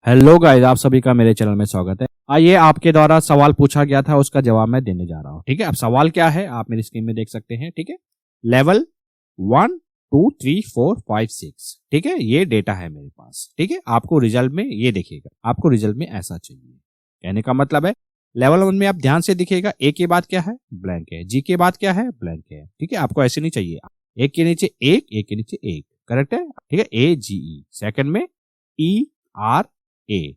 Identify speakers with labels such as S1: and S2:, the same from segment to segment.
S1: Hello guys, आप सभी का मेरे चैनल में स्वागत है। आइए, आपके द्वारा सवाल पूछा गया था, उसका जवाब मैं देने जा रहा हूँ। ठीक है, अब सवाल क्या है आप मेरी स्क्रीन में देख सकते हैं। ठीक है, लेवल 1 2 3 4 5 6। ठीक है, ये डेटा है मेरे पास। ठीक है, आपको रिजल्ट में ये दिखेगा, आपको रिजल्ट में ऐसा चाहिए। कहने का मतलब है लेवल 1 में आप ध्यान से दिखेगा, ए के बाद क्या है, ब्लैंक है, जी के बाद क्या है, ब्लैंक है। ठीक है, आपको ऐसे नहीं चाहिए, एक के नीचे एक के नीचे एक। करेक्ट है। ठीक है, ए जी ई, सेकंड में E R A,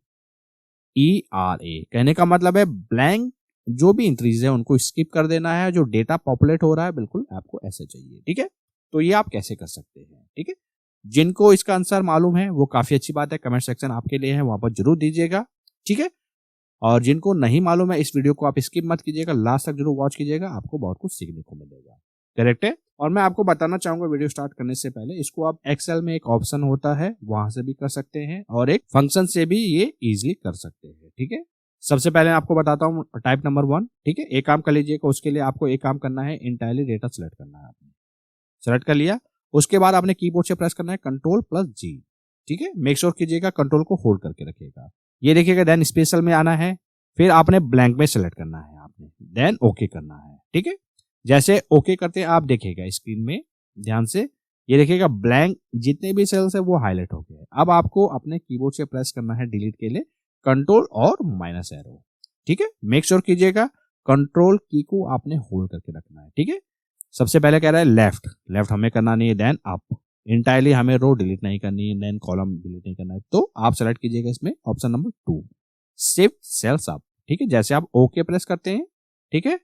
S1: E R A. कहने का मतलब है ब्लैंक जो भी एंट्रीज है उनको स्किप कर देना है, जो डेटा पॉपुलेट हो रहा है बिल्कुल आपको ऐसे चाहिए। ठीक है, तो ये आप कैसे कर सकते हैं। ठीक है, जिनको इसका आंसर मालूम है वो काफी अच्छी बात है, कमेंट सेक्शन आपके लिए है, वहां पर जरूर दीजिएगा। ठीक है, और जिनको नहीं मालूम है इस वीडियो को आप स्किप मत कीजिएगा, लास्ट तक जरूर वॉच कीजिएगा, आपको बहुत कुछ सीखने को मिलेगा। करेक्ट है। और मैं आपको बताना चाहूंगा वीडियो स्टार्ट करने से पहले, इसको आप एक्सेल में एक ऑप्शन होता है वहां से भी कर सकते हैं और एक फंक्शन से भी ये इजीली कर सकते हैं। ठीक है, सबसे पहले आपको बताता हूँ टाइप नंबर 1। ठीक है, एक काम कर लीजिएगा, उसके लिए आपको एक काम करना है, इंटायरली डेटा सेलेक्ट करना है। आपने सेलेक्ट कर लिया, उसके बाद आपने कीबोर्ड से प्रेस करना है Ctrl+G। ठीक है, मेक श्योर कीजिएगा कंट्रोल को होल्ड करके रखिएगा। ये देखिएगा, देन स्पेशल में आना है, फिर आपने ब्लैंक में सेलेक्ट करना है आपने, देन ओके करना है। ठीक है, जैसे ओके करते हैं आप देखिएगा स्क्रीन में ध्यान से, ये देखिएगा ब्लैंक जितने भी सेल्स है वो हाईलाइट हो गए। अब आपको अपने कीबोर्ड से प्रेस करना है डिलीट के लिए कंट्रोल और माइनस एरो। ठीक है, मेक श्योर कीजिएगा कंट्रोल की को आपने होल्ड करके रखना है। ठीक है, सबसे पहले कह रहा है लेफ्ट, लेफ्ट हमें करना नहीं है, देन अप, इंटायरली हमें रो डिलीट नहीं करनी है, देन कॉलम डिलीट नहीं करना है, तो आप सेलेक्ट कीजिएगा इसमें option number 2, shift cells up. ठीक है, जैसे आप ओके प्रेस करते हैं, ठीक है,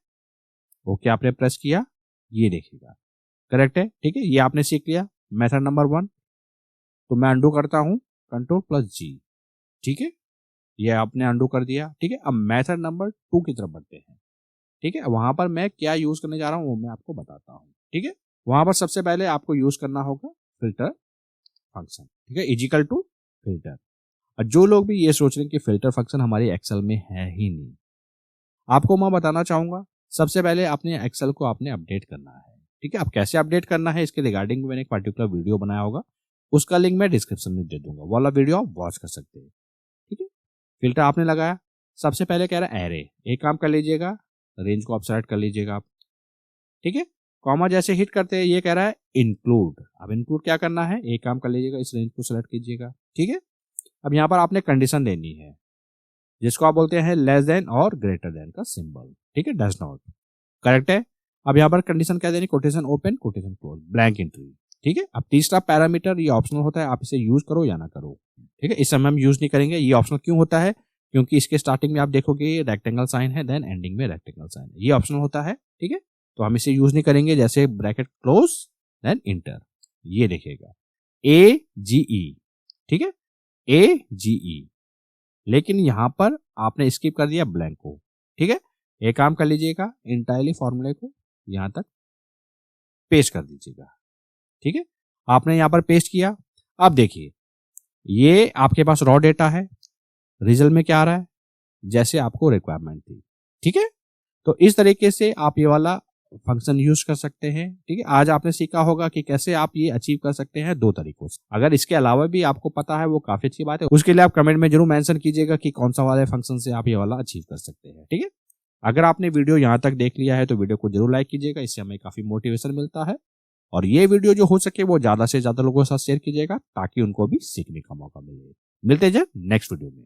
S1: ओके आपने प्रेस किया, ये देखिएगा करेक्ट है। ठीक है, ये आपने सीख लिया मेथड नंबर 1। तो मैं अंडू करता हूं Ctrl+G। ठीक है, ये आपने अंडू कर दिया। ठीक है, अब मेथड नंबर 2 की तरफ बढ़ते हैं। ठीक है, वहां पर मैं क्या यूज करने जा रहा हूं वो मैं आपको बताता हूं। ठीक है, वहां पर सबसे पहले आपको यूज करना होगा फिल्टर फंक्शन। ठीक है, इजिकल टू फिल्टर। और जो लोग भी ये सोच रहे हैं कि फिल्टर फंक्शन हमारी एक्सेल में है ही नहीं, आपको मैं बताना चाहूंगा, सबसे पहले अपने एक्सेल को आपने अपडेट करना है। ठीक है, अब कैसे अपडेट करना है इसके रिगार्डिंग मैंने एक पर्टिकुलर वीडियो बनाया होगा, उसका लिंक मैं डिस्क्रिप्शन में दे दूंगा, वो वाला वीडियो आप वॉच कर सकते हैं। ठीक है, फिल्टर आपने लगाया, सबसे पहले कह रहा है एरे, एक काम कर लीजिएगा, रेंज को आप सेलेक्ट कर लीजिएगा आप। ठीक है, कॉमा जैसे हिट करते हैं ये कह रहा है इंक्लूड। अब इंक्लूड क्या करना है, एक काम कर लीजिएगा, इस रेंज को सेलेक्ट कीजिएगा। ठीक है, अब यहाँ पर आपने कंडीशन देनी है जिसको आप बोलते हैं लेस देन और ग्रेटर देन का सिंबल। ठीक है, डज नॉट। करेक्ट है। अब यहाँ पर कंडीशन क्या देनी, quotation open quotation close, blank entry. ठीक है, अब तीसरा पैरामीटर ये ऑप्शनल होता है, आप इसे यूज करो या ना करो। ठीक है, इस समय हम यूज नहीं करेंगे, ये ऑप्शनल क्यों होता है, क्योंकि इसके स्टार्टिंग में आप देखोगे रेक्टेंगल साइन है, देन एंडिंग में रेक्टेंगल साइन है, ये ऑप्शनल होता है। ठीक है, तो हम इसे यूज नहीं करेंगे, जैसे ब्रैकेट क्लोज देन इंटर, ये देखिएगा ए जी ई। ठीक है, ए जी ई, लेकिन यहां पर आपने स्किप कर दिया ब्लैंक को। ठीक है, एक काम कर लीजिएगा, इंटायरली फॉर्मूले को यहां तक पेस्ट कर दीजिएगा। ठीक है, आपने यहां पर पेस्ट किया। अब देखिए, ये आपके पास रॉ डेटा है, रिजल्ट में क्या आ रहा है, जैसे आपको रिक्वायरमेंट थी। ठीक है, तो इस तरीके से आप ये वाला फंक्शन यूज कर सकते हैं। ठीक है, आज आपने सीखा होगा कि कैसे आप ये अचीव कर सकते हैं 2 तरीकों से। अगर इसके अलावा भी आपको पता है वो काफी अच्छी बात है, उसके लिए आप कमेंट में जरूर मेंशन कीजिएगा कि कौन सा वाले फंक्शन से आप ये वाला अचीव कर सकते हैं। ठीक है, अगर आपने वीडियो यहाँ तक देख लिया है तो वीडियो को जरूर लाइक कीजिएगा, इससे हमें काफी मोटिवेशन मिलता है। और ये वीडियो जो हो सके वो ज्यादा से ज्यादा लोगों के साथ शेयर कीजिएगा ताकि उनको भी सीखने का मौका मिले। मिलते हैं नेक्स्ट वीडियो में।